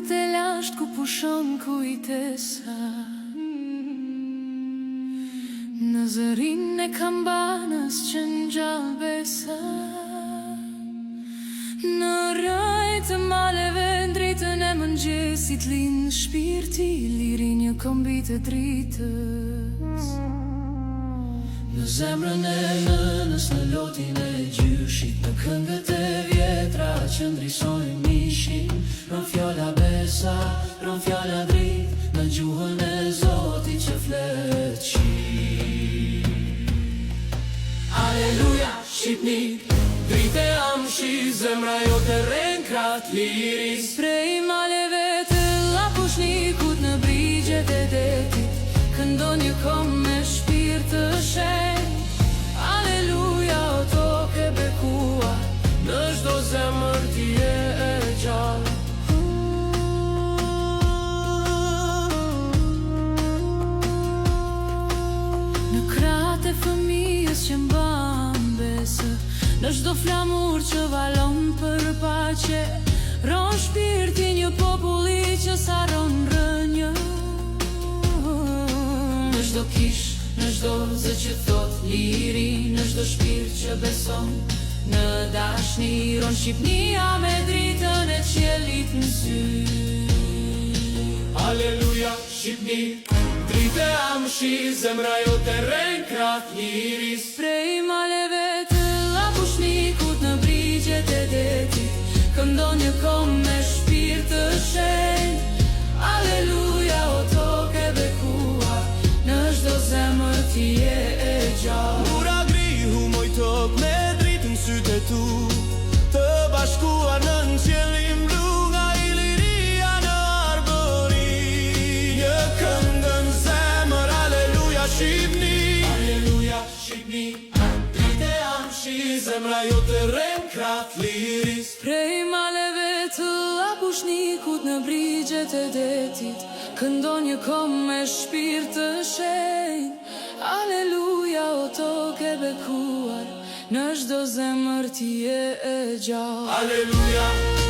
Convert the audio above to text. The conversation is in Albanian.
bukur të lasht ku pushon kujtesa. Në zërin e kambanës që n'gjall besa. Në rajt të maleve ndritën e mëngjesit lind shpirti, liri një kombi të dritës. Në zemrën e nënës, në lotin e gjyshit, në këngët e vjetra që ndrisojnë mishin, rën fjalla besa, rën fjalla drit, në gjuhën e Zotit që flet shqip. Aleluja, Shqipni, drite amshi, zemra jo të renkrat liris. Prej maleve të lapushnikut në brigjet e detit, këndon një kom me shpirt të shenjt. Aleluja, o toke bekua, në çdo zemër ti je e gjallë. Në krahët e fëmijës që mban besë, në çdo flamur që valon për paqe, ron shpirti një populli që saron rënjë. Në çdo kish, në çdo zë që thot liri, në çdo shpirt që beson në dashni, ron Shqipnia me dritën e qiellit në sy. Aleluja, Shqipni, drite amshi, zemra jo të renkrat liris. Prej maleve të lapushnikut në brigjet e detit, këndon një kom me shpirt të shenjt. Aleluja, o toke bekuar, në çdo zemër ti je e gjallë. Mura grihu moj tok me dritën sytë e tu, të bashkuar në qiellin blu, nga iliria në arbëri. Një këngën zemër, aleluja Shqipni. Aleluja, Shqipni, Drite amshi, zemra jo të renkrat liris. prej maleve të lapushnikut në brigjet e detit, këndon një kom me shpirt të shenjt. Aleluja, o toke bekuar, në çdo zemër ti je e gjallë. Aleluja.